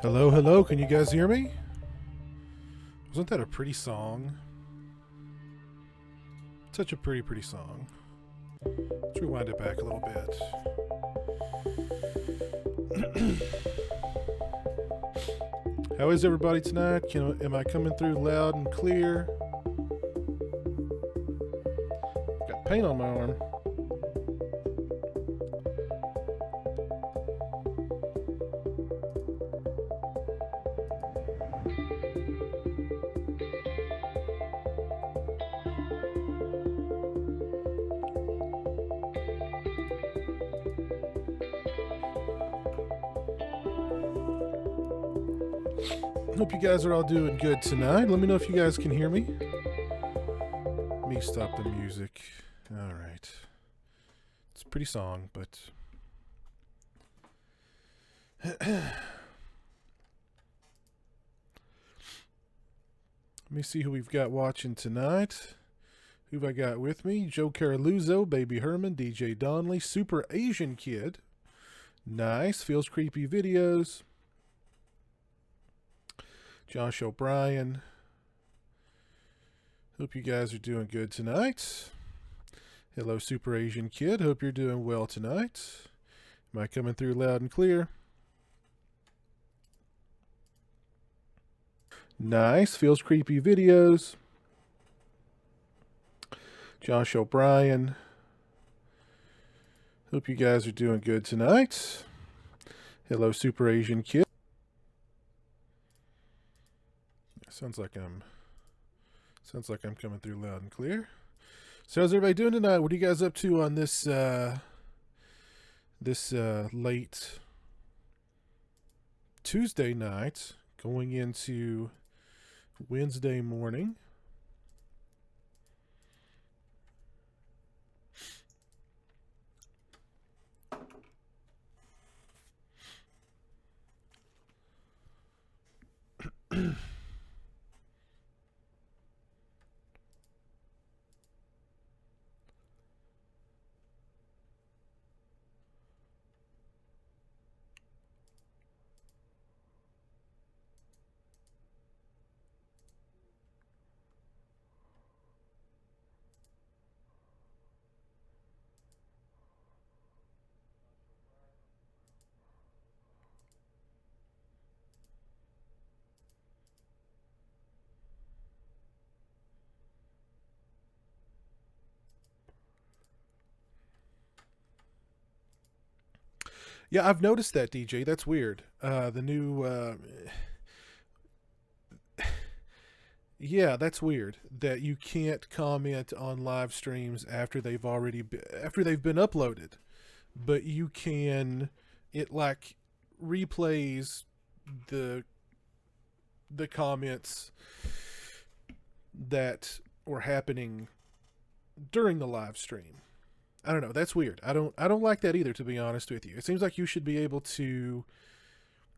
Hello, hello, can you guys hear me? Wasn't that a pretty song? Such a pretty song. Let's rewind it back a little bit. How is everybody tonight? Am I coming through loud and clear? Got paint on my arm. Hope you guys are all doing good tonight. Let me know if you guys can hear me. Let me stop the music. All right. It's a pretty song, but... Let me see who we've got watching tonight. Who have I got with me? Joe Caraluzzo, Baby Herman, DJ Donnelly, Super Asian Kid. Nice. Feels Creepy Videos. Josh O'Brien. Hope you guys are doing good tonight. Hello, Super Asian Kid. Hope you're doing well tonight. Am I coming through loud and clear? Nice. Feels Creepy Videos. Josh O'Brien. Hope you guys are doing good tonight. Hello, Super Asian Kid. Sounds like I'm coming through loud and clear. So how's everybody doing tonight? What are you guys up to on this late Tuesday night, going into Wednesday morning? Yeah, I've noticed that, DJ. That's weird. The new, yeah, that's weird that you can't comment on live streams after they've been uploaded, but you can. It like replays the comments that were happening during the live stream. I don't know. That's weird. I don't like that either, to be honest with you. It seems like you should be able to.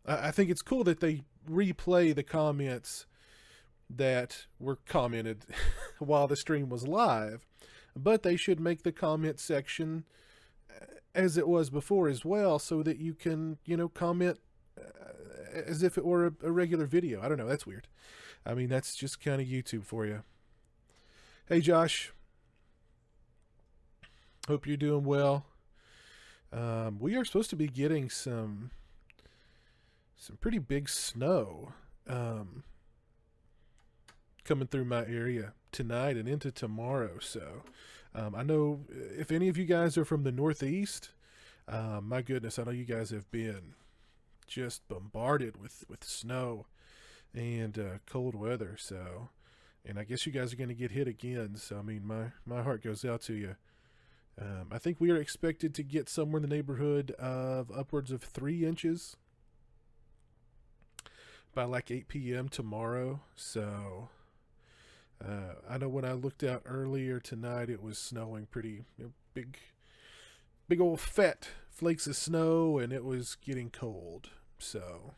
I think it's cool that they replay the comments that were commented while the stream was live, but they should make the comment section as it was before as well, so that you can, comment as if it were a regular video. I don't know. That's weird. I mean, that's just kind of YouTube for you. Hey, Josh. Hope you're doing well. We are supposed to be getting some pretty big snow coming through my area tonight and into tomorrow. So I know if any of you guys are from the Northeast, my goodness, I know you guys have been just bombarded with snow and cold weather. So, and I guess you guys are going to get hit again. So, I mean, my heart goes out to you. I think we are expected to get somewhere in the neighborhood of upwards of 3 inches by like 8 p.m. tomorrow. So I know when I looked out earlier tonight, it was snowing pretty big old fat flakes of snow, and it was getting cold. So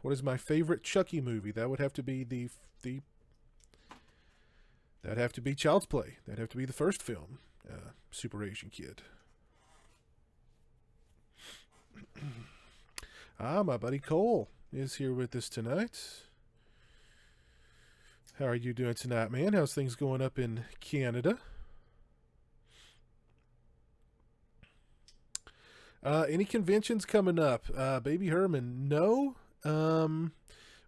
what is my favorite Chucky movie? That would have to be that'd have to be Child's Play. That'd have to be the first film, Super Asian Kid. My buddy Cole is here with us tonight. How are you doing tonight, man? How's things going up in Canada? Any conventions coming up? Baby Herman, no.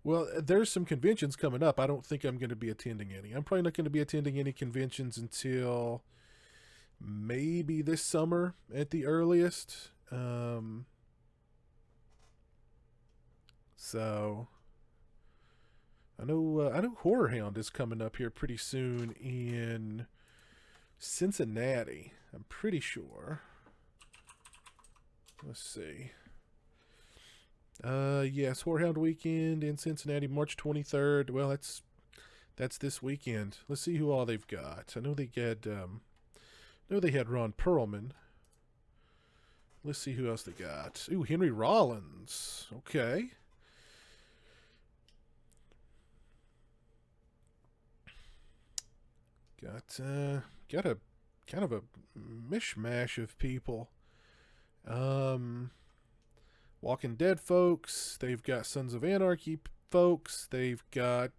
Well, there's some conventions coming up. I don't think I'm going to be attending any. I'm probably not going to be attending any conventions until maybe this summer at the earliest. So I know Horror Hound is coming up here pretty soon in Cincinnati. I'm pretty sure. Let's see. Yes, Whorehound Weekend in Cincinnati, March 23rd. Well, that's this weekend. Let's see who all they've got. I know they had Ron Perlman. Let's see who else they got. Ooh, Henry Rollins. Okay. Got a kind of a mishmash of people. Walking Dead folks. They've got Sons of Anarchy folks. They've got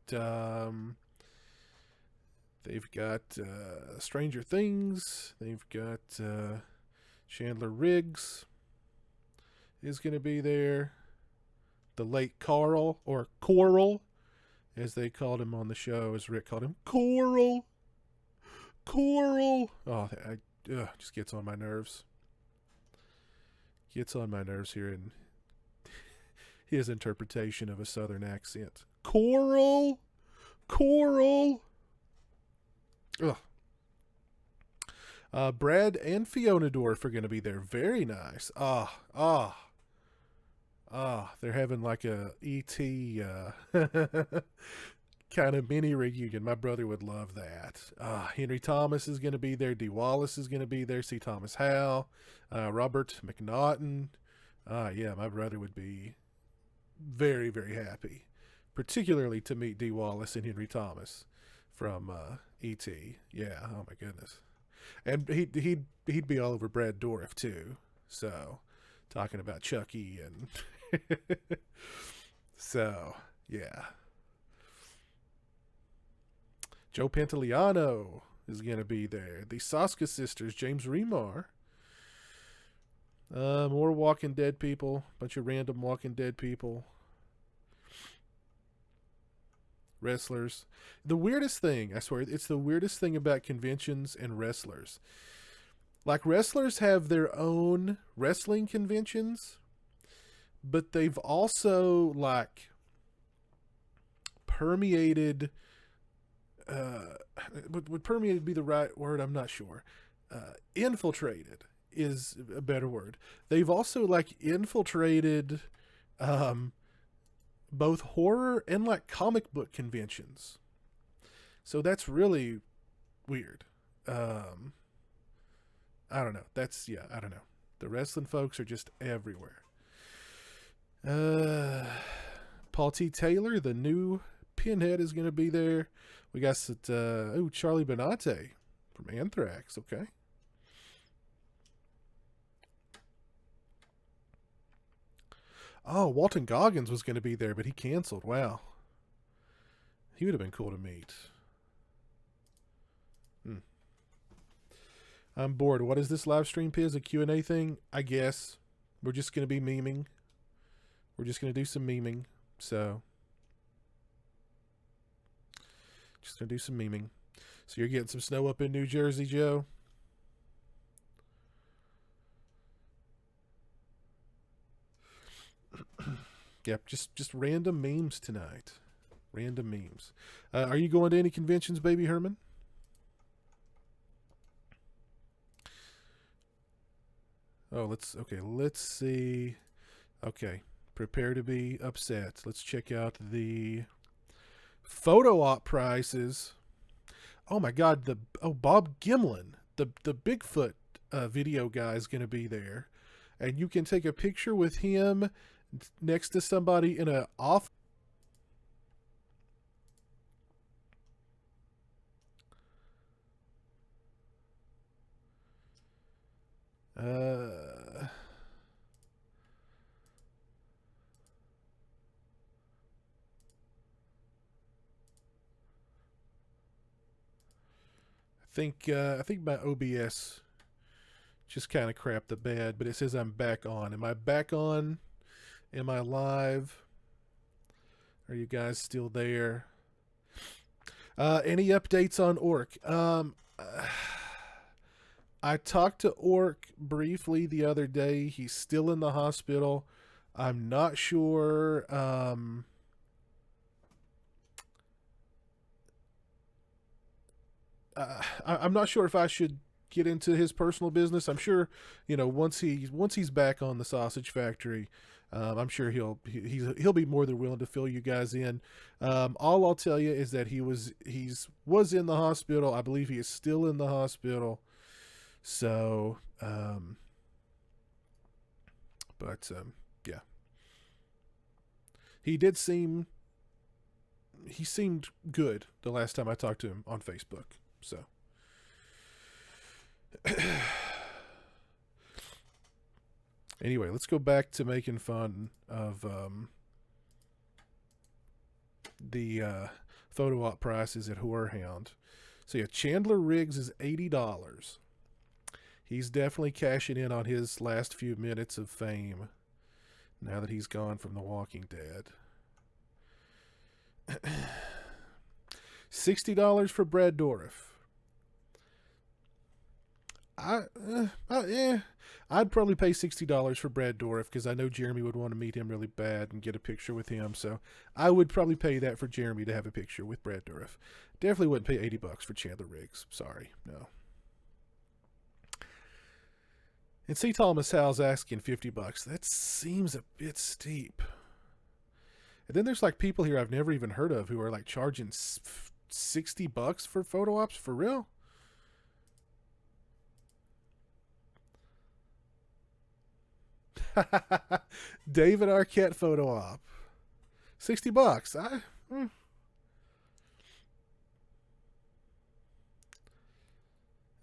Stranger Things. They've got Chandler Riggs is going to be there. The late Carl, or Coral, as they called him on the show, as Rick called him, Coral. Coral. Oh, just gets on my nerves. Gets on my nerves hearing his interpretation of a southern accent. Coral. Coral. Ugh. Brad and Fiona Dorff are going to be there. Very nice. They're having like a E.T. Kind of mini reunion. My brother would love that. Henry Thomas is going to be there. Dee Wallace is going to be there. C. Thomas Howell. Robert McNaughton. Yeah, my brother would be very, very happy, particularly to meet Dee Wallace and Henry Thomas from E.T. Yeah, oh my goodness. And he'd be all over Brad Dourif too. So, talking about Chucky and so, yeah. Joe Pantoliano is going to be there. The Soska sisters, James Remar. More Walking Dead people. Bunch of random Walking Dead people. Wrestlers. The weirdest thing, I swear, it's the weirdest thing about conventions and wrestlers. Like, wrestlers have their own wrestling conventions, but they've also, like, permeated... would permeated be the right word? I'm not sure. Infiltrated is a better word. They've also, like, infiltrated both horror and, like, comic book conventions. So that's really weird. I don't know. I don't know. The wrestling folks are just everywhere. Paul T. Taylor, the new Pinhead, is going to be there. We got Charlie Benante from Anthrax. Okay. Oh, Walton Goggins was going to be there, but he canceled. Wow. He would have been cool to meet. I'm bored. What is this live stream, Piz? A Q&A thing? I guess. We're just going to be memeing. We're just going to do some memeing. So... just going to do some memeing. So you're getting some snow up in New Jersey, Joe? Yep, just random memes tonight. Random memes. Are you going to any conventions, baby Herman? Oh, let's see. Okay, prepare to be upset. Let's check out the photo op prices. Oh my God, Bob Gimlin, the Bigfoot video guy, is going to be there, and you can take a picture with him next to somebody in a off. I think my OBS just kind of crapped the bed, but it says I'm back on. Am I back on? Am I live? Are you guys still there? Any updates on Orc? I talked to Orc briefly the other day. He's still in the hospital. I'm not sure. I'm not sure if I should get into his personal business. I'm sure, once he's back on the Sausage Factory, I'm sure he'll be more than willing to fill you guys in. All I'll tell you is that was in the hospital. I believe he is still in the hospital. So, yeah, he seemed good the last time I talked to him on Facebook. So. Anyway, let's go back to making fun of the photo op prices at Whorehound. So yeah, Chandler Riggs is $80. He's definitely cashing in on his last few minutes of fame now that he's gone from The Walking Dead. $60 for Brad Dourif. I'd probably pay $60 for Brad Dourif because I know Jeremy would want to meet him really bad and get a picture with him. So I would probably pay that for Jeremy to have a picture with Brad Dourif. Definitely wouldn't pay $80 for Chandler Riggs. Sorry, no. And C. Thomas Howell's asking $50. That seems a bit steep. And then there's like people here I've never even heard of who are like charging $60 for photo ops for real. David Arquette photo op. $60.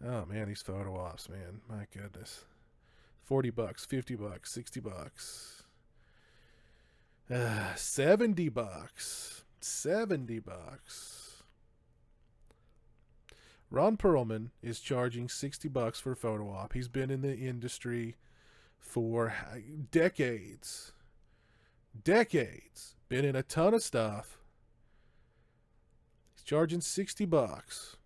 Oh man, these photo ops, man. My goodness. $40, $50, $60. $70. $70. Ron Perlman is charging $60 for a photo op. He's been in the industry for decades. Been in a ton of stuff. He's charging $60.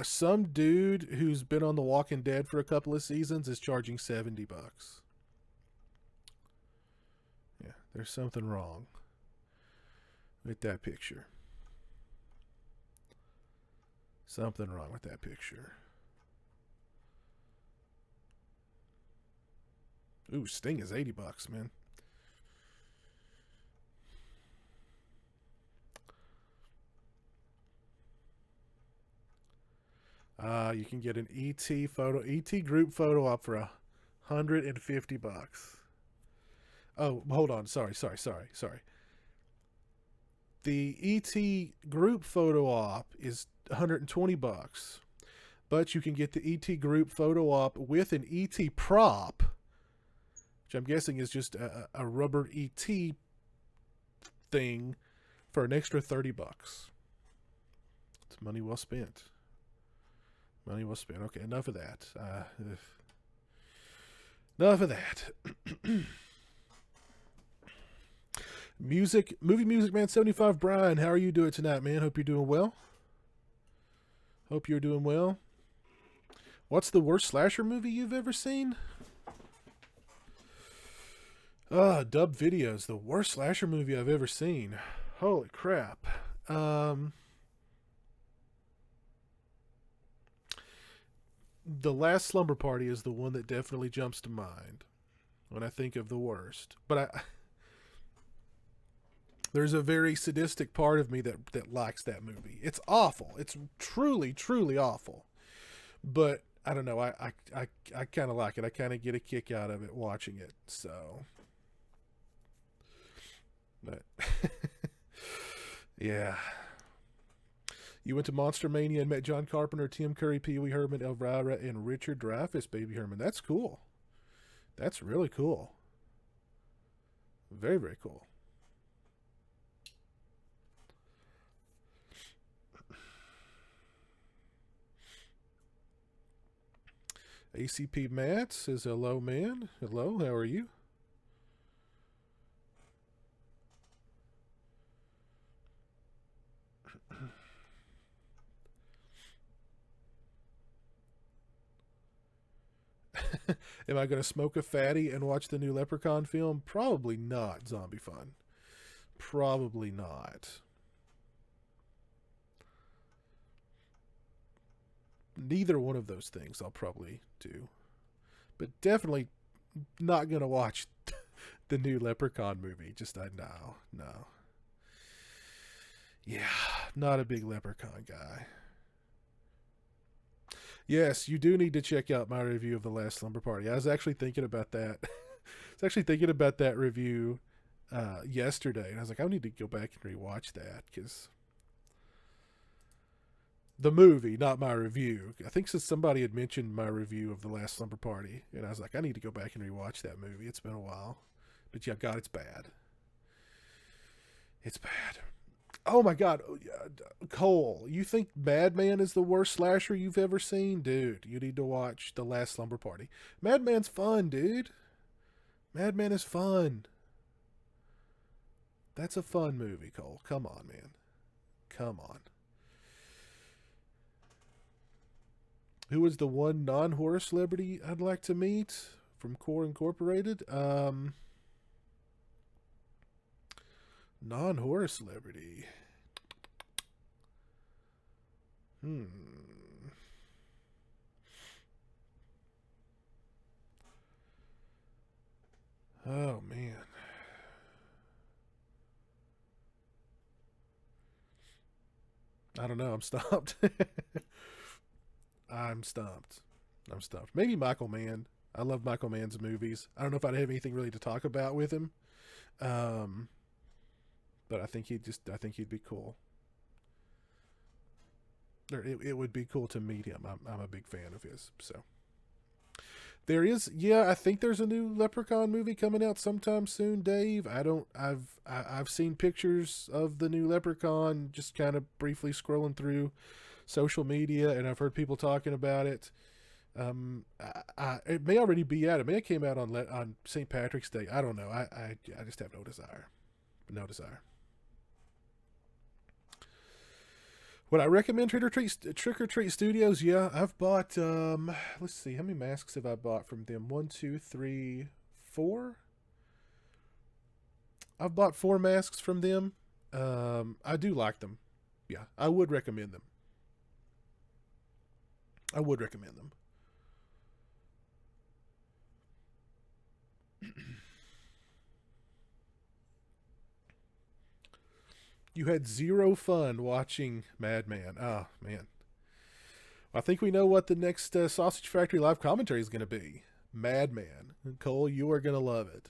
Some dude who's been on The Walking Dead for a couple of seasons is charging $70. Yeah, there's something wrong with that picture. Something wrong with that picture. Ooh, Sting is $80, man. You can get an ET group photo op for $150. Oh, hold on. Sorry. The ET group photo op is $120, but you can get the ET group photo op with an ET prop, which I'm guessing is just a rubber ET thing, for an extra $30. It's money well spent. Money well spent. Okay, enough of that. Enough of that. Movie Music Man 75 Brian, how are you doing tonight, man? Hope you're doing well. What's the worst slasher movie you've ever seen? Dub Videos, the worst slasher movie I've ever seen. Holy crap. The Last Slumber Party is the one that definitely jumps to mind when I think of the worst. But there's a very sadistic part of me that likes that movie. It's awful. It's truly, truly awful. But I don't know. I kind of like it. I kind of get a kick out of it watching it. So, but yeah. You went to Monster Mania and met John Carpenter, Tim Curry, Pee Wee Herman, Elvira, and Richard Dreyfuss, Baby Herman. That's cool. That's really cool. Very, very cool. ACP Matt says, hello, man. Hello, how are you? Am I going to smoke a fatty and watch the new Leprechaun film? Probably not, Zombie Fun. Probably not. Neither one of those things I'll probably do. But definitely not gonna watch the new Leprechaun movie. Just I no. Yeah, not a big Leprechaun guy. Yes, you do need to check out my review of The Last Slumber Party. I was actually thinking about that. I was actually thinking about that review yesterday, and I was like, I need to go back and rewatch that because the movie, not my review. I think since somebody had mentioned my review of The Last Slumber Party, and I was like, I need to go back and rewatch that movie. It's been a while, but yeah, God, it's bad. It's bad. Oh my God, Cole, you think Madman is the worst slasher you've ever seen? Dude, you need to watch The Last Slumber Party. Madman's fun, dude. Madman is fun. That's a fun movie, Cole. Come on, man. Come on. Who was the one non-horror celebrity I'd like to meet from Core Incorporated? Non-horror celebrity. Hmm. Oh man. I don't know. I'm stumped. I'm stumped. I'm stumped. Maybe Michael Mann. I love Michael Mann's movies. I don't know if I'd have anything really to talk about with him. Um, but I think he'd be cool. Or it would be cool to meet him. I'm a big fan of his. So there is, yeah, I think there's a new Leprechaun movie coming out sometime soon, Dave. I've seen pictures of the new Leprechaun, just kind of briefly scrolling through social media, and I've heard people talking about it. It may already be out. It may have came out on St. Patrick's Day. I don't know. I just have no desire. No desire. Would I recommend Trick or Treat Studios? Yeah, I've bought. Let's see, how many masks have I bought from them? One, two, three, four. I've bought four masks from them. I do like them. Yeah, I would recommend them. I would recommend them. You had zero fun watching Madman. Oh man, I think we know what the next Sausage Factory live commentary is going to be. Madman. Cole, you are going to love it.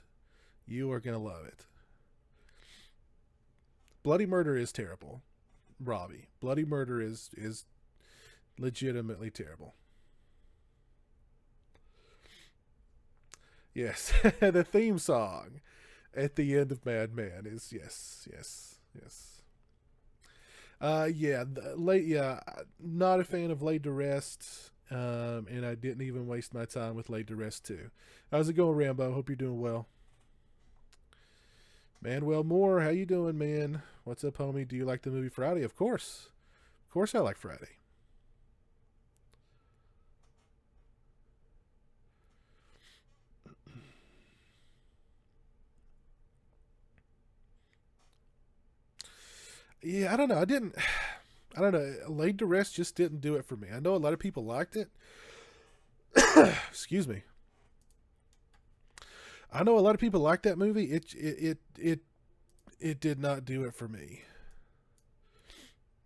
You are going to love it. Bloody Murder is terrible, Robbie. Bloody Murder is legitimately terrible. Yes, the theme song at the end of Madman is yes, yes, yes. Yeah, late. Yeah, not a fan of Laid to Rest. And I didn't even waste my time with Laid to Rest too. How's it going, Rambo? Hope you're doing well. Manuel Moore, how you doing, man? What's up, homie? Do you like the movie Friday? Of course, I like Friday. Yeah, I don't know. I didn't. I don't know. Laid to Rest just didn't do it for me. I know a lot of people liked it. Excuse me. I know a lot of people like that movie. It did not do it for me.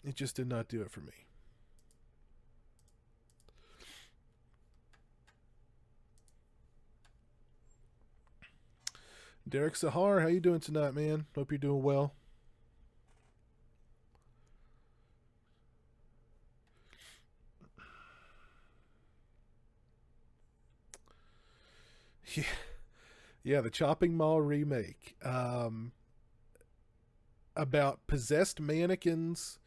It just did not do it for me. Derek Sahar, how you doing tonight, man? Hope you're doing well. Yeah, yeah, the Chopping Mall remake about possessed mannequins,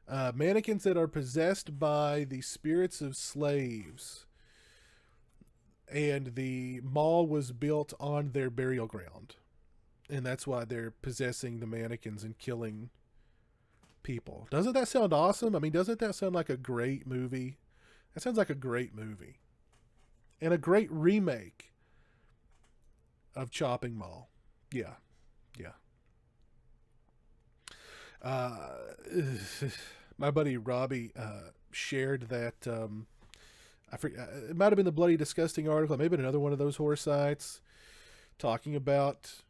mannequins that are possessed by the spirits of slaves, and the mall was built on their burial ground, and that's why they're possessing the mannequins and killing people. Doesn't that sound awesome? I mean, doesn't that sound like a great movie? That sounds like a great movie and a great remake of Chopping Mall. Yeah, yeah. Uh, my buddy Robbie shared that I forget, it might have been the Bloody Disgusting article, maybe another one of those horror sites talking about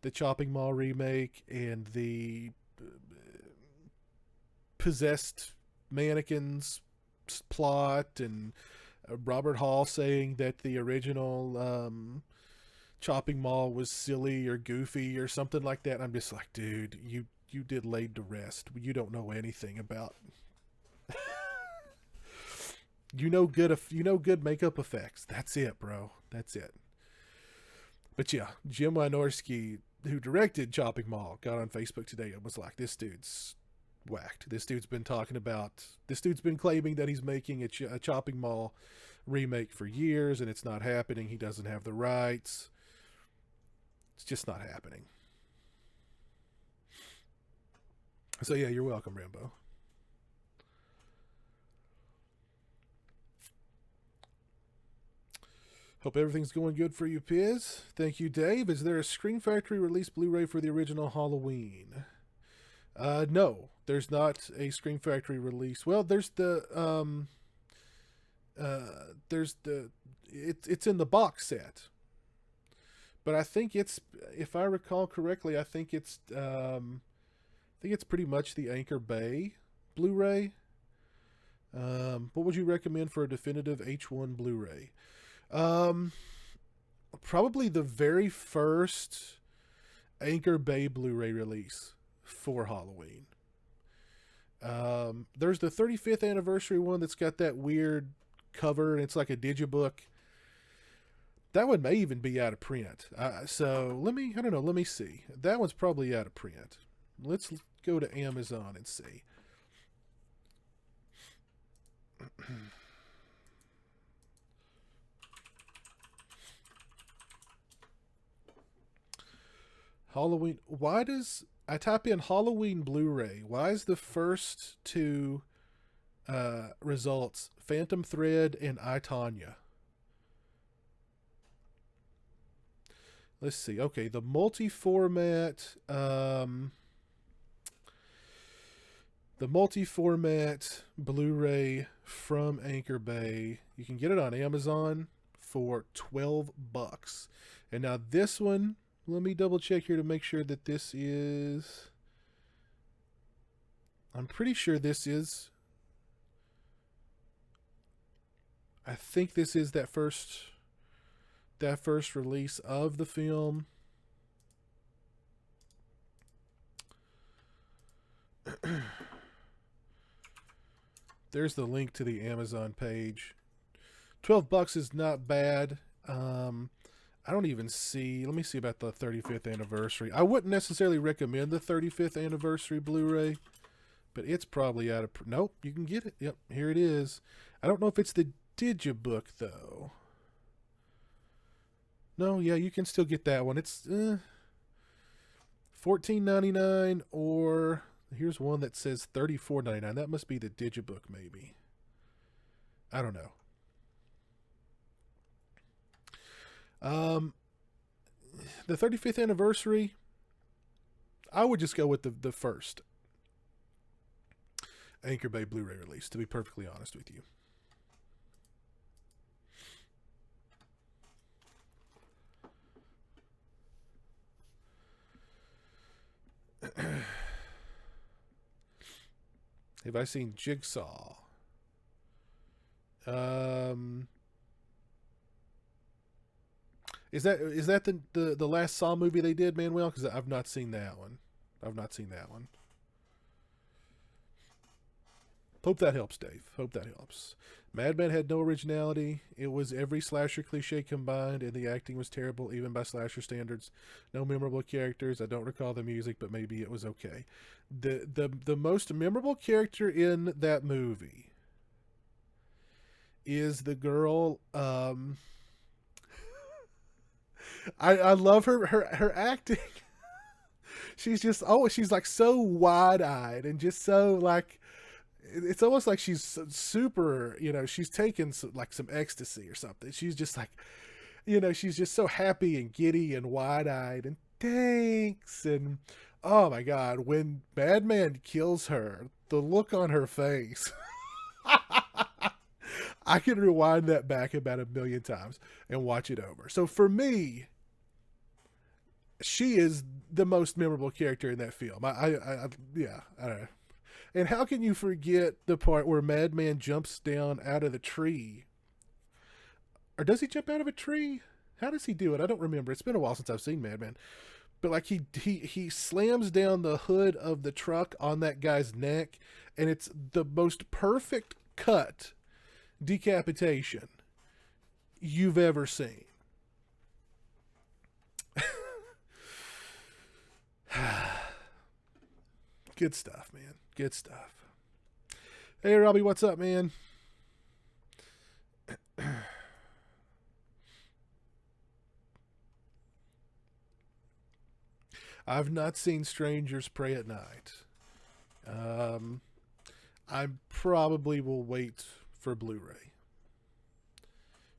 the Chopping Mall remake and the possessed mannequins plot, and Robert Hall saying that the original Chopping Mall was silly or goofy or something like that. I'm just like, dude, you did Laid to Rest. You don't know anything about. You know good makeup effects. That's it, bro. That's it. But yeah, Jim Wynorski, who directed Chopping Mall, got on Facebook today and was like, "This dude's whacked. This dude's been claiming that he's making a Chopping Mall remake for years, and it's not happening. He doesn't have the rights. It's just not happening." So yeah, you're welcome, Rambo. Hope everything's going good for you, Piz. Thank you, Dave. Is there a Scream Factory release Blu-ray for the original Halloween? No, there's not a Scream Factory release. Well, there's it's in the box set, but I think it's, if I recall correctly, I think it's pretty much the Anchor Bay Blu-ray. What would you recommend for a definitive H1 Blu-ray? Probably the very first Anchor Bay Blu-ray release for Halloween. There's the 35th anniversary one that's got that weird cover, and it's like a digibook. That one may even be out of print. So let me see. That one's probably out of print. Let's go to Amazon and see. Halloween. Why does I type in Halloween Blu-ray? Why is the first two results Phantom Thread and I, Tonya? Let's see. Okay, the multi-format. The multi-format Blu-ray from Anchor Bay. You can get it on Amazon for $12. And now this one, let me double check here to make sure that this is, I'm pretty sure this is, I think this is that first release of the film. There's the link to the Amazon page. $12 is not bad. I don't even see. Let me see about the 35th anniversary. I wouldn't necessarily recommend the 35th anniversary Blu-ray, but it's probably out of. Nope, you can get it. Yep, here it is. I don't know if it's the digibook though. No, yeah, you can still get that one. It's $14.99, or here's one that says $34.99. That must be the digibook, maybe. I don't know. The 35th anniversary, I would just go with the first Anchor Bay Blu-ray release, to be perfectly honest with you. Have I seen Jigsaw? Is that the last Saw movie they did, Manuel? Because I've not seen that one. Hope that helps, Dave. Hope that helps. Madman had no originality. It was every slasher cliche combined, and the acting was terrible, even by slasher standards. No memorable characters. I don't recall the music, but maybe it was okay. The most memorable character in that movie is the girl. I love her acting. She's just she's like so wide-eyed and just so like, it's almost like she's super, she's taken some ecstasy or something. She's just like, she's just so happy and giddy and wide-eyed and thanks. And oh my God, when Madman kills her, the look on her face. I can rewind that back about a million times and watch it over. So for me, she is the most memorable character in that film. Yeah, I don't know. And how can you forget the part where Madman jumps down out of the tree? Or does he jump out of a tree? How does he do it? I don't remember. It's been a while since I've seen Madman. But like he slams down the hood of the truck on that guy's neck, and it's the most perfect cut decapitation you've ever seen. Good stuff, man. Good stuff. Hey, Robbie, what's up, man? I've not seen Strangers Pray at Night. Um, I probably will wait for Blu-ray.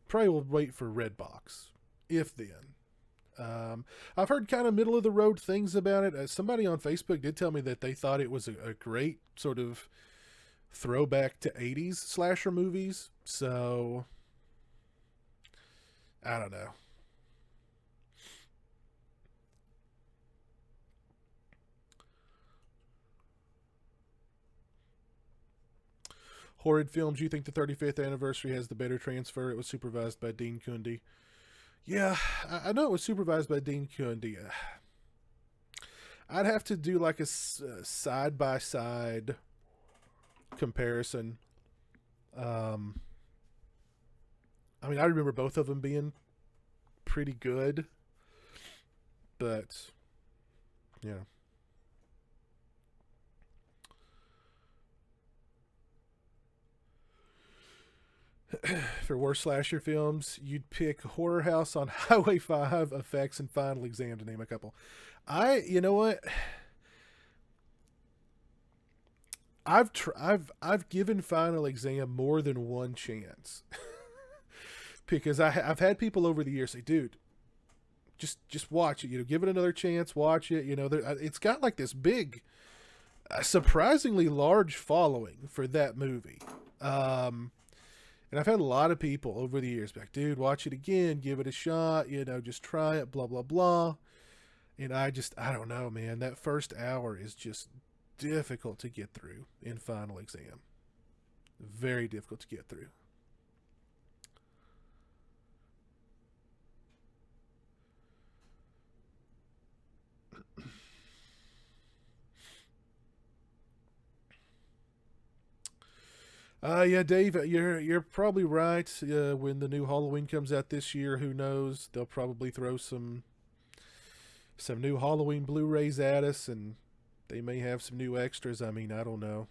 Probably will wait for Redbox, if then. I've heard kind of middle of the road things about it. Somebody on Facebook did tell me that they thought it was a great sort of throwback to 80s slasher movies. So, I don't know. Horrid Films, you think the 35th anniversary has the better transfer? It was supervised by Dean Cundey. Yeah, I know it was supervised by Dean Cundey. I'd have to do like a side by side comparison. Um, I mean, I remember both of them being pretty good, but yeah. For worst slasher films, you'd pick Horror House on Highway 5, Effects, and Final Exam to name a couple. You know what? I've given Final Exam more than one chance because I've had people over the years say, "Dude, just watch it. You know, give it another chance. Watch it. You know, it's got like this big, surprisingly large following for that movie." And I've had a lot of people over the years be like, dude, watch it again, give it a shot, you know, just try it, blah, blah, blah. And I don't know, man. That first hour is just difficult to get through in Final Exam. Very difficult to get through. Yeah, Dave, you're probably right. When the new Halloween comes out this year, who knows? They'll probably throw some new Halloween Blu-rays at us, and they may have some new extras. I mean, I don't know.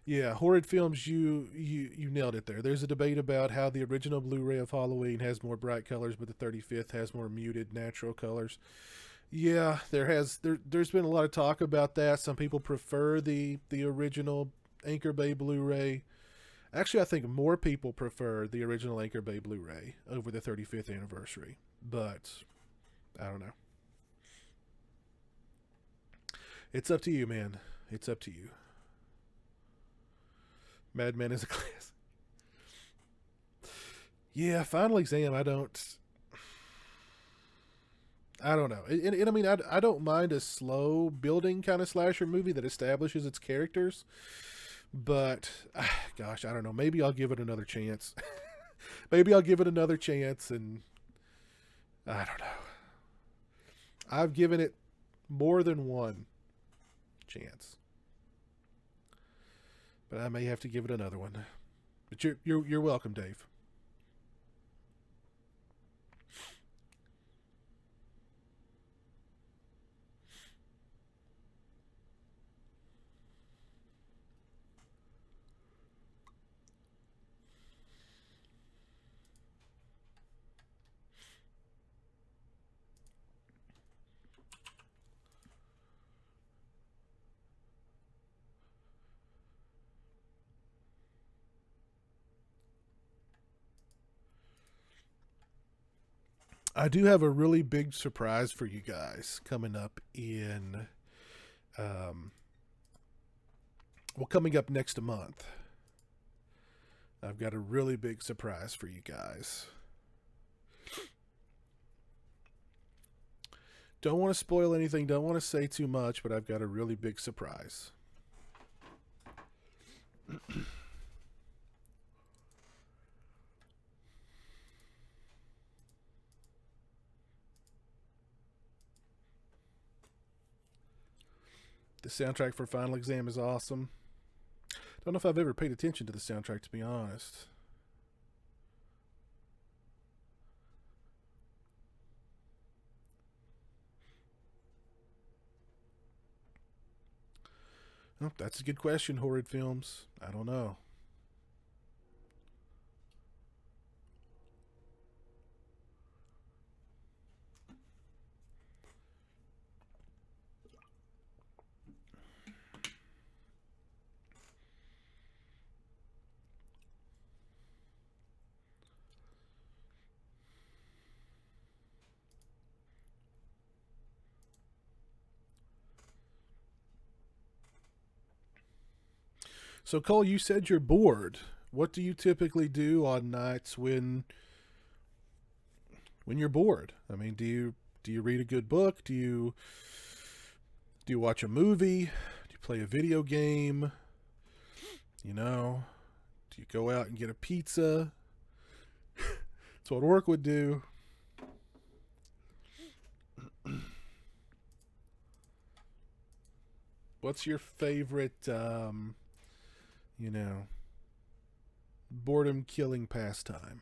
Yeah, horrid films. You nailed it there. There's a debate about how the original Blu-ray of Halloween has more bright colors, but the 35th has more muted, natural colors. Yeah, there's been a lot of talk about that. Some people prefer the original Anchor Bay Blu-ray. Actually, I think more people prefer the original Anchor Bay Blu-ray over the 35th anniversary. But I don't know. It's up to you, man. It's up to you. Madman is a class. Yeah, Final Exam. I don't know. And I mean, I don't mind a slow building kind of slasher movie that establishes its characters. But, gosh, I don't know. Maybe I'll give it another chance. Maybe I'll give it another chance, and I don't know. I've given it more than one chance, but I may have to give it another one. But you're welcome, Dave. I do have a really big surprise for you guys coming up in, um, Well, coming up next month, I've got a really big surprise for you guys. Don't want to spoil anything, don't want to say too much, but I've got a really big surprise. The soundtrack for Final Exam is awesome. Don't know if I've ever paid attention to the soundtrack, to be honest. Oh, that's a good question, Horrid Films. I don't know. So, Cole, you said you're bored. What do you typically do on nights when you're bored? I mean, do you read a good book? Do you watch a movie? Do you play a video game? You know, do you go out and get a pizza? That's what work would do. What's your favorite, you know, boredom killing pastime?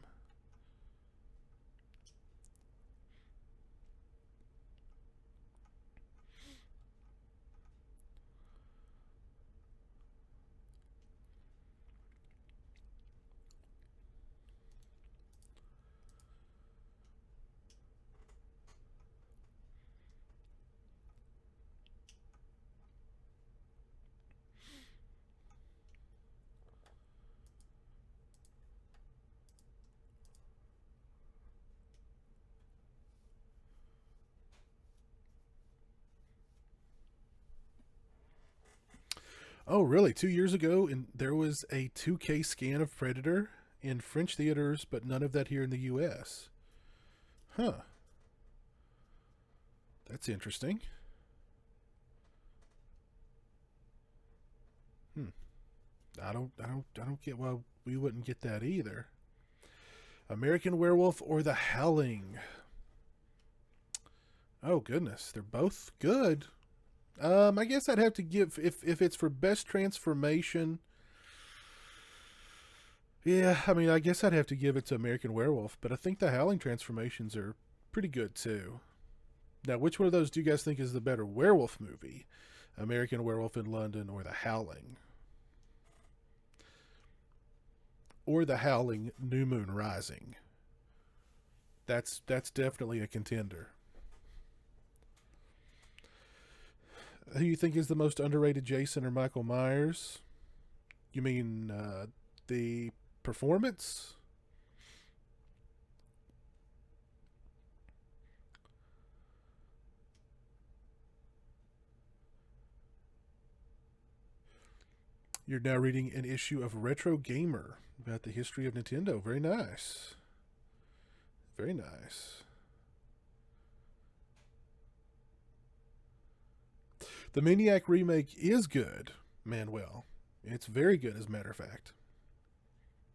Oh, really? 2 years ago, and there was a 2K scan of Predator in French theaters, but none of that here in the U.S. Huh. That's interesting. Hmm. I don't get why we wouldn't get that either. American Werewolf or The Howling? Oh goodness, they're both good. I guess I'd have to give if it's for best transformation. Yeah, I mean, I guess I'd have to give it to American Werewolf, but I think the Howling transformations are pretty good too. Now, which one of those do you guys think is the better werewolf movie? American Werewolf in London or The Howling? Or The Howling New Moon Rising? That's definitely a contender. Who you think is the most underrated, Jason or Michael Myers? You mean the performance? You're now reading an issue of Retro Gamer about the history of Nintendo. Very nice. Very nice. The Maniac remake is good, Manuel. It's very good, as a matter of fact.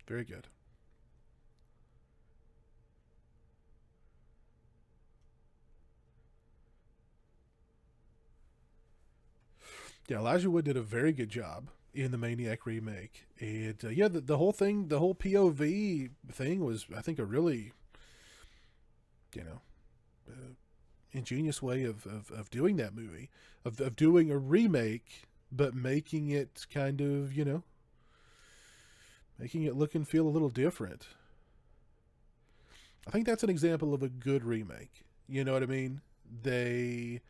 Very good. Yeah, Elijah Wood did a very good job in the Maniac remake, and yeah, the whole thing, the whole POV thing was, I think, a really, you know, ingenious way of doing that movie, of doing a remake, but making it kind of, making it look and feel a little different. I think that's an example of a good remake. You know what I mean? They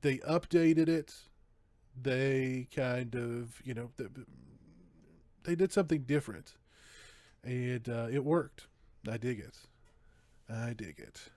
they updated it. They kind of, they did something different, and it worked. I dig it. I dig it.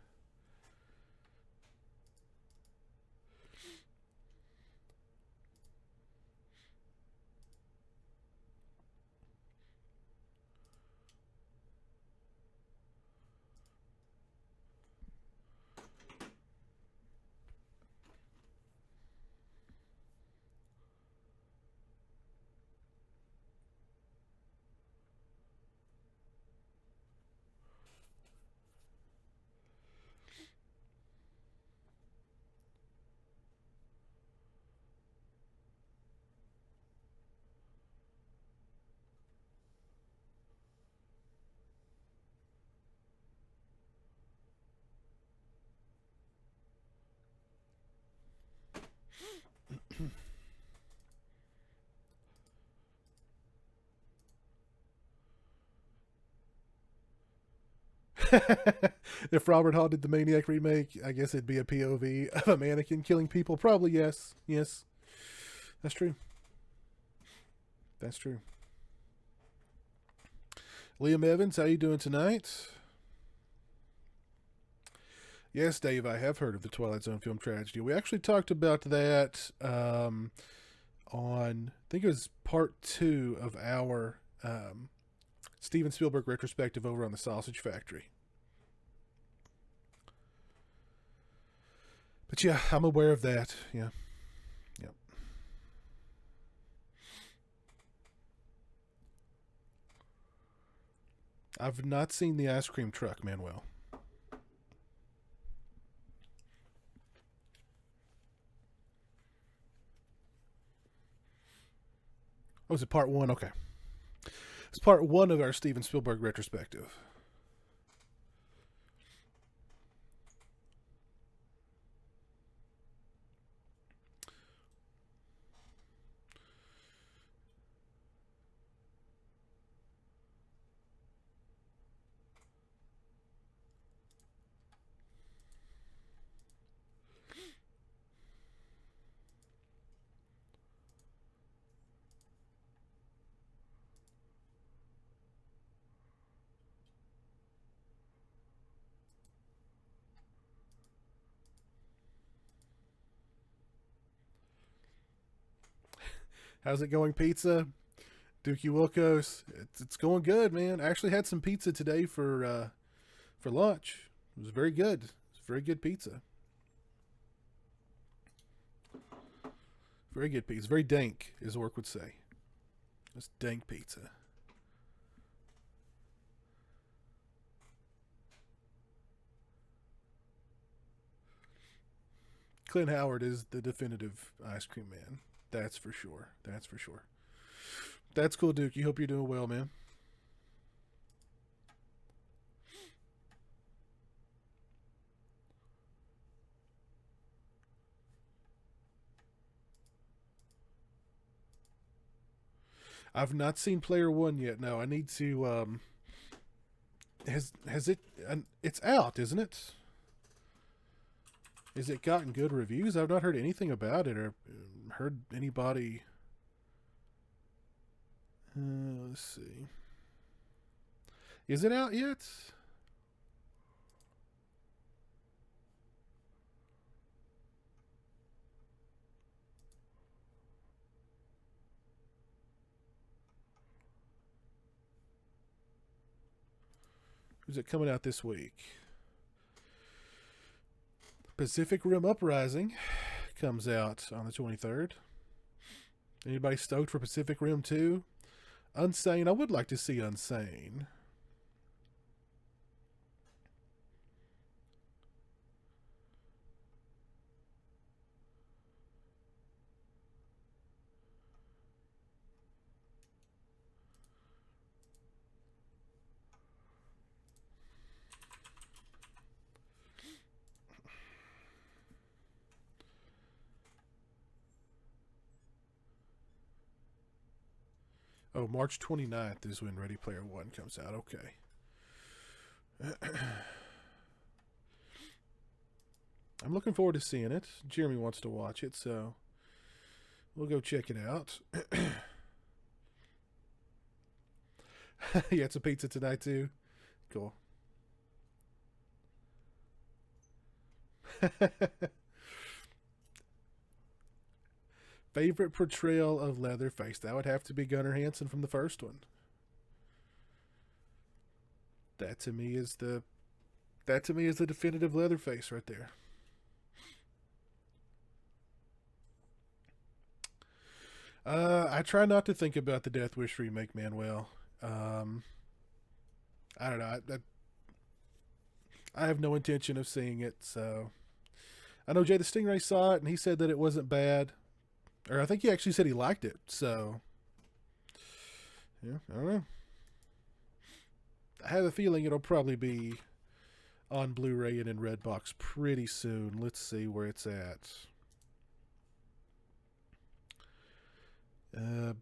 If Robert Hall did the Maniac remake, I guess it'd be a POV of a mannequin killing people. Probably yes. Yes. That's true. That's true. Liam Evans, how you doing tonight? Yes, Dave, I have heard of the Twilight Zone film tragedy. We actually talked about that on, I think it was part 2 of our Steven Spielberg retrospective over on the Sausage Factory. But yeah, I'm aware of that. Yeah. Yep. I've not seen the ice cream truck, Manuel. Oh, was it part 1? Okay. It's part 1 of our Steven Spielberg retrospective. How's it going, pizza? Dookie Wilkos. It's going good, man. I actually had some pizza today for lunch. It was very good. It's very good pizza. Very good pizza. Very dank, as Orc would say. It's dank pizza. Clint Howard is the definitive ice cream man. That's for sure. That's for sure. That's cool, Duke. You hope you're doing well, man. I've not seen Player One yet. No, I need to. Has it? It's out, isn't it? Has it gotten good reviews? I've not heard anything about it or heard anybody. Let's see. Is it out yet? Is it coming out this week? Pacific Rim Uprising comes out on the 23rd. Anybody stoked for Pacific Rim 2? Unsane. I would like to see Unsane. Oh, March 29th is when Ready Player One comes out. Okay. I'm looking forward to seeing it. Jeremy wants to watch it, so we'll go check it out. Yeah, it's a pizza tonight, too. Cool. Favorite portrayal of Leatherface? That would have to be Gunnar Hansen from the first one. That to me is the definitive Leatherface right there. I try not to think about the Death Wish remake, Manuel. Um, I don't know. I have no intention of seeing it, so I know Jay the Stingray saw it and he said that it wasn't bad, or I think he actually said he liked it. So yeah, I don't know. I have a feeling it'll probably be on Blu-ray and in Redbox pretty soon. Let's see where it's at.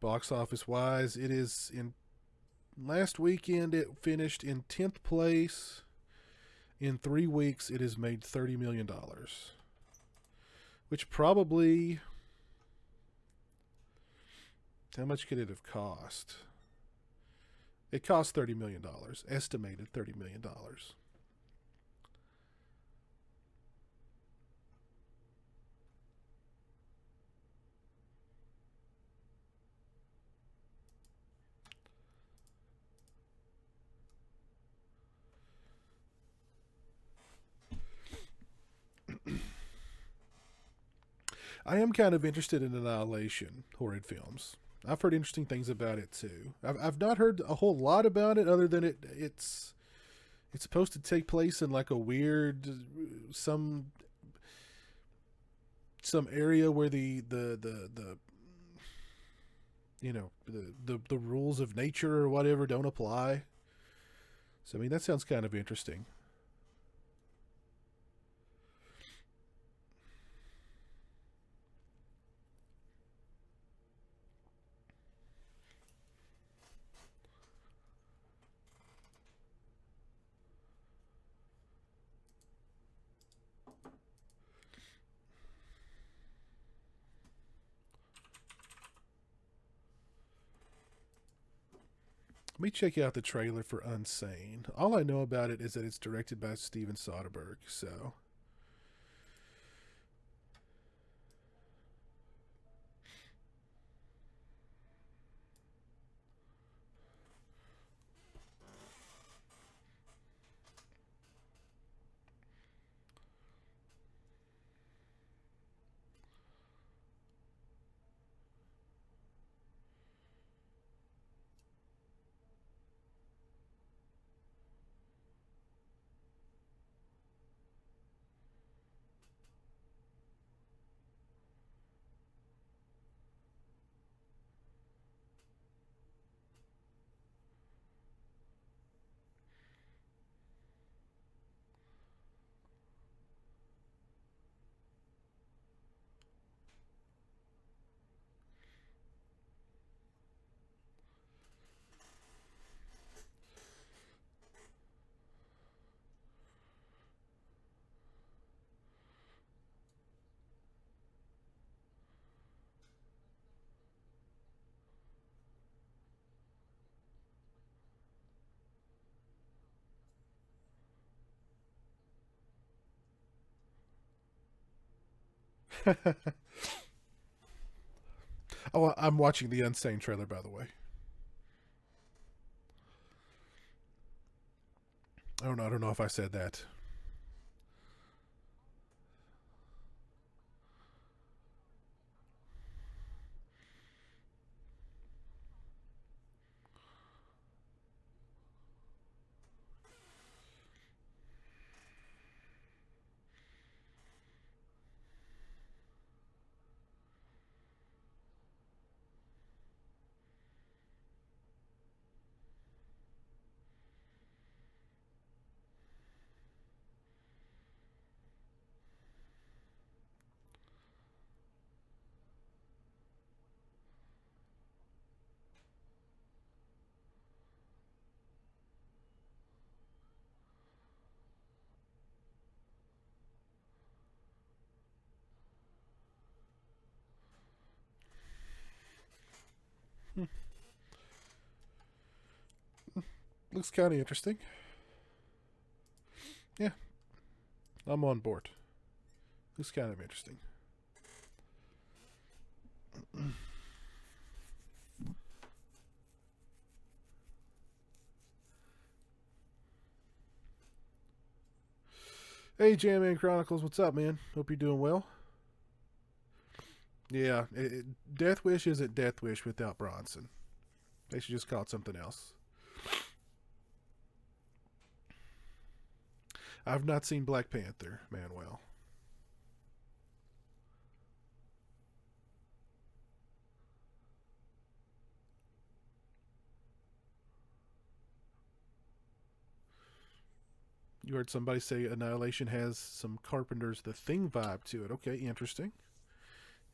Box office wise, it is in last weekend. It finished in 10th place In 3 weeks, it has made $30 million, which probably, how much could it have cost? It cost $30 million, estimated $30 million. I am kind of interested in Annihilation horrid films. I've heard interesting things about it too. I've not heard a whole lot about it other than it's supposed to take place in like a weird some area where the the rules of nature or whatever don't apply. So I mean that sounds kind of interesting. Let me check out the trailer for Unsane. All I know about it is that it's directed by Steven Soderbergh. So oh, I'm watching the Unsane trailer by the way. I don't know if I said that. Hmm. Looks kind of interesting. Yeah, I'm on board. Looks kind of interesting. Hey, Jamman Chronicles, what's up, man? Hope you're doing well. Yeah, Death Wish isn't Death Wish without Bronson. They should just call it something else. I've not seen Black Panther, Manuel. You heard somebody say Annihilation has some Carpenter's The Thing vibe to it. Okay, interesting.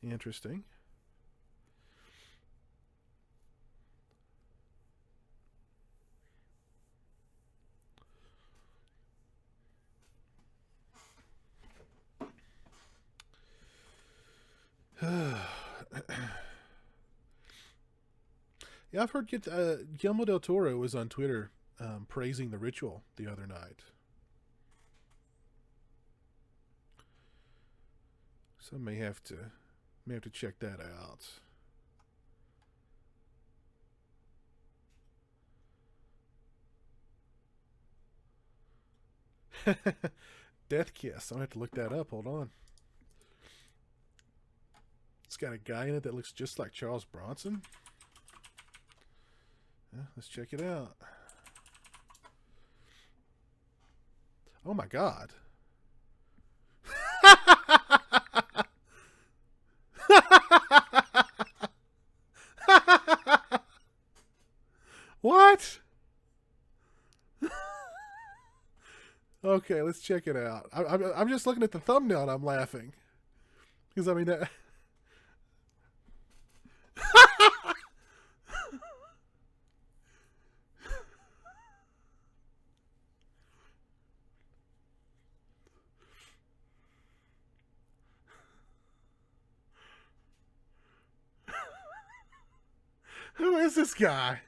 Interesting. Yeah, I've heard Guillermo del Toro was on Twitter praising The Ritual the other night. So may have to check that out. Death Kiss. I'm gonna have to look that up. Hold on. It's got a guy in it that looks just like Charles Bronson. Yeah, let's check it out. Oh my god. What? Okay, let's check it out. I'm just looking at the thumbnail and I'm laughing because I mean that. Who is this guy?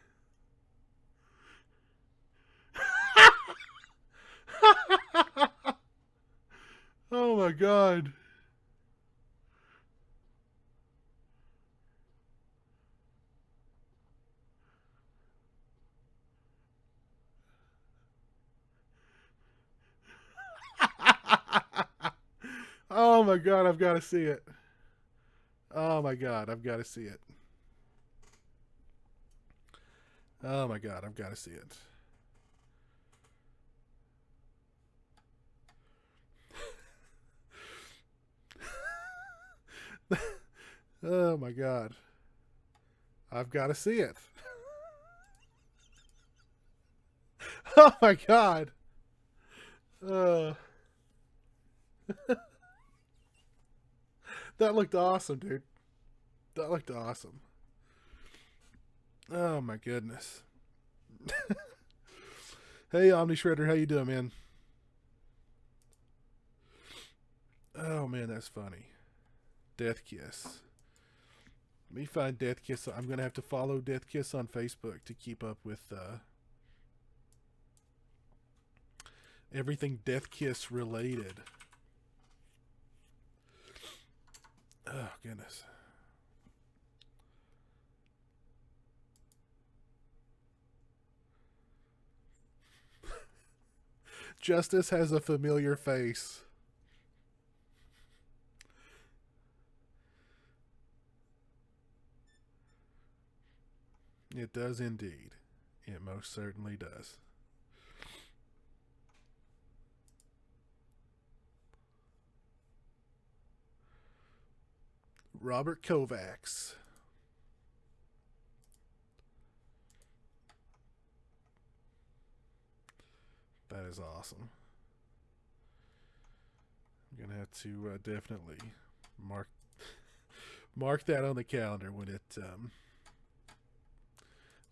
Oh my god. Oh my god, I've got to see it. Oh my god, I've got to see it. Oh my god, I've got to see it. Oh my god. I've got to see it. Oh my god. Uh, that looked awesome, dude. That looked awesome. Oh my goodness. Hey, Omni Shredder, how you doing, man? Oh man, that's funny. Death Kiss. Let me find Death Kiss. I'm gonna have to follow Death Kiss on Facebook to keep up with everything Death Kiss related. Oh goodness. Justice has a familiar face. It does indeed. It most certainly does. Robert Kovacs. That is awesome. I'm gonna have to definitely mark that on the calendar when it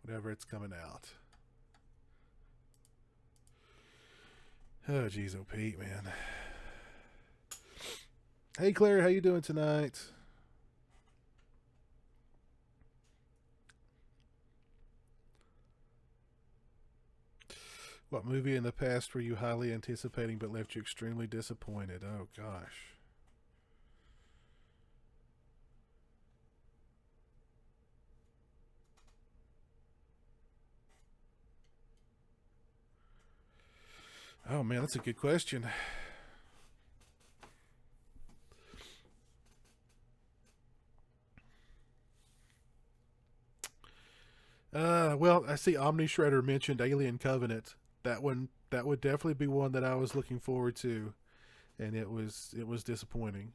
whenever it's coming out. Oh geez, oh Pete, man. Hey Claire, how you doing tonight? What movie in the past were you highly anticipating but left you extremely disappointed? Oh gosh. Oh man, that's a good question. Well, I see Omni Shredder mentioned Alien Covenant. That would definitely be one that I was looking forward to, and it was disappointing.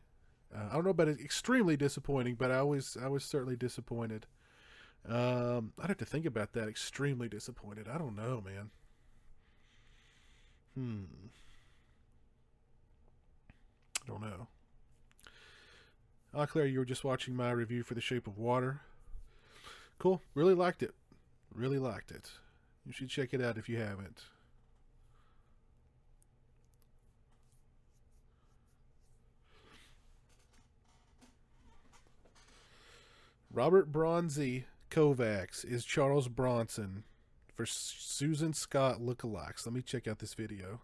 I don't know about it, extremely disappointing, but I was certainly disappointed. I'd have to think about that. Extremely disappointed. I don't know, man. I don't know. Ah, Claire, you were just watching my review for The Shape of Water. Cool. Really liked it. Really liked it. You should check it out if you haven't. Robert Bronzy Kovacs is Charles Bronson for Susan Scott lookalikes. Let me check out this video.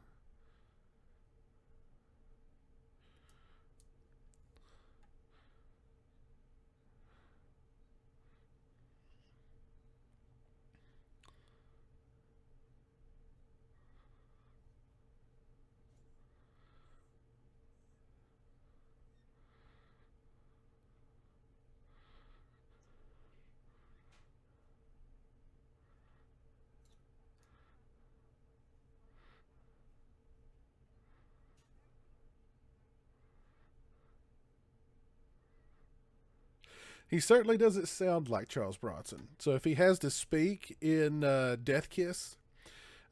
He certainly doesn't sound like Charles Bronson. So if he has to speak in Death Kiss,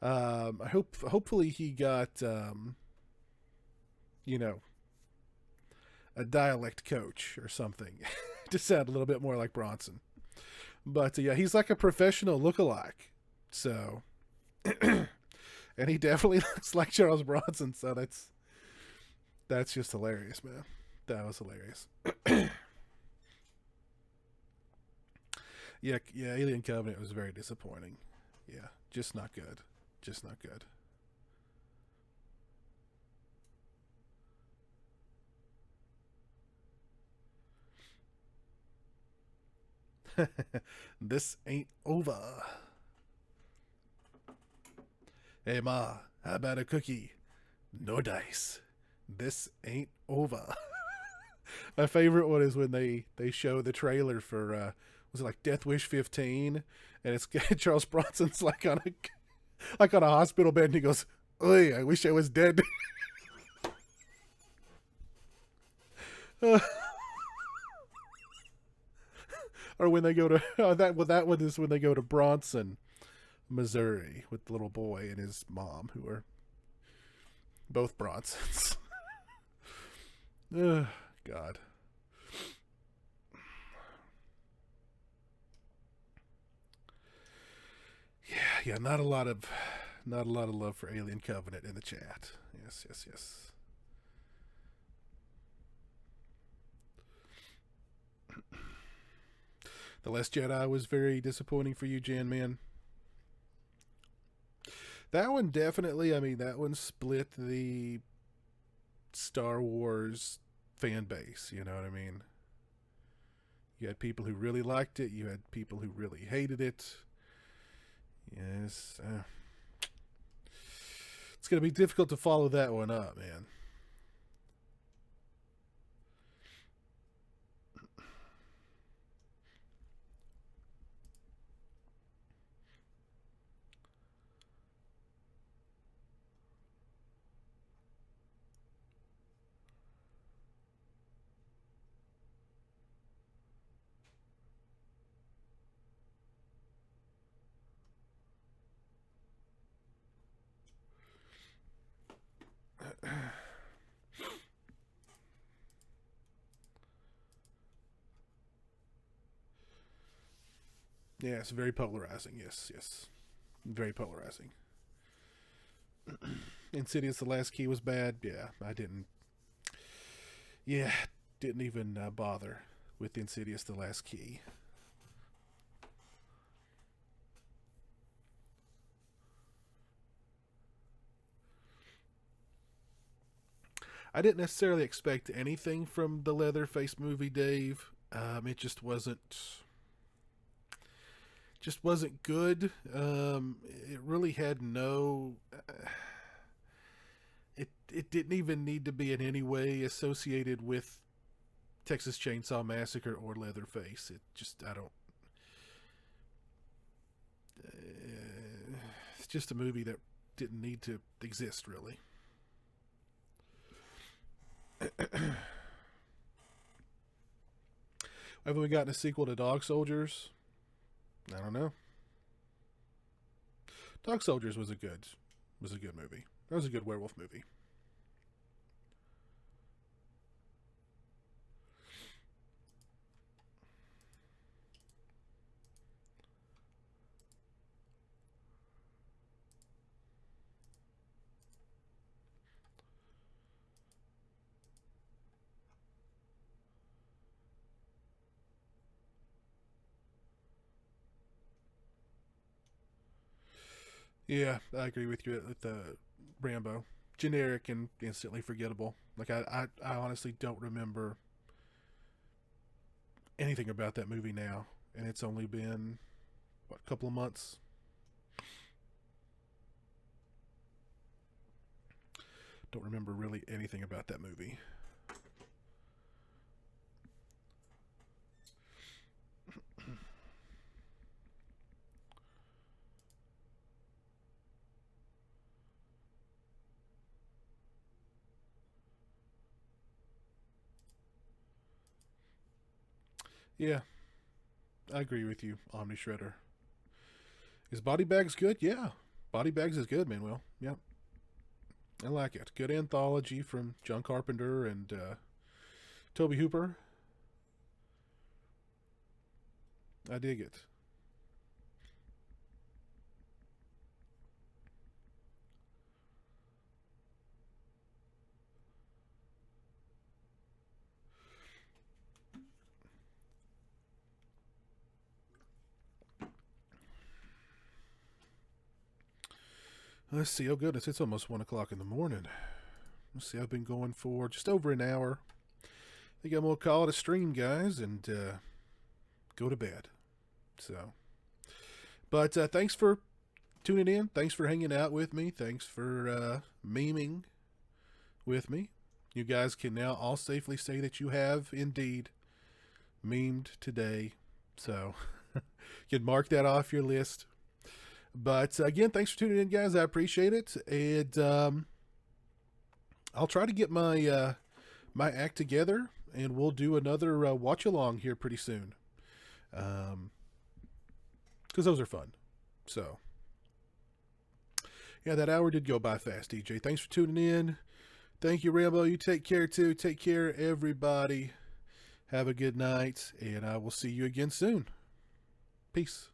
I hope hopefully he got you know, a dialect coach or something to sound a little bit more like Bronson. But yeah, he's like a professional lookalike. So and he definitely looks like Charles Bronson, so that's just hilarious, man. That was hilarious. Yeah, Alien Covenant was very disappointing. Yeah, just not good. Just not good. This ain't over. Hey Ma, how about a cookie? No dice. This ain't over. My favorite one is when they show the trailer for was it like Death Wish 15, and it's Charles Bronson's like on a hospital bed, and he goes, "Oy, I wish I was dead." Or when they go to that one is when they go to Bronson, Missouri, with the little boy and his mom, who are both Bronsons. God. Yeah, not a lot of love for Alien Covenant in the chat. Yes, yes, yes. The Last Jedi was very disappointing for you, Jan Man. That one definitely, I mean, that one split the Star Wars fan base, you know what I mean? You had people who really liked it, you had people who really hated it. Yes. It's going to be difficult to follow that one up, man. Yeah, it's very polarizing. Yes, yes. Very polarizing. Insidious The Last Key was bad. Yeah, I didn't. Yeah, didn't even bother with Insidious The Last Key. I didn't necessarily expect anything from the Leatherface movie, Dave. It just wasn't good. It really had no. It didn't even need to be in any way associated with Texas Chainsaw Massacre or Leatherface. It just I don't. It's just a movie that didn't need to exist, really. Haven't we gotten a sequel to Dog Soldiers? I don't know. Dog Soldiers was a good movie. That was a good werewolf movie. Yeah, I agree with you with the Rambo. Generic and instantly forgettable. Like I honestly don't remember anything about that movie now, and it's only been what, a couple of months. Don't remember really anything about that movie. Yeah, I agree with you, Omni Shredder. Is Body Bags good? Yeah, Body Bags is good, Manuel. Yeah, I like it. Good anthology from John Carpenter and Toby Hooper. I dig it. Let's see. Oh goodness, it's almost 1 o'clock in the morning. Let's see. I've been going for just over an hour. I think I'm gonna call it a stream, guys, and go to bed. So, but thanks for tuning in. Thanks for hanging out with me. Thanks for memeing with me. You guys can now all safely say that you have indeed memed today. So you can mark that off your list. But again, thanks for tuning in, guys. I appreciate it, and I'll try to get my act together, and we'll do another watch along here pretty soon. Because those are fun. So yeah, that hour did go by fast, DJ. Thanks for tuning in. Thank you, Rambo. You take care too. Take care, everybody. Have a good night, and I will see you again soon. Peace.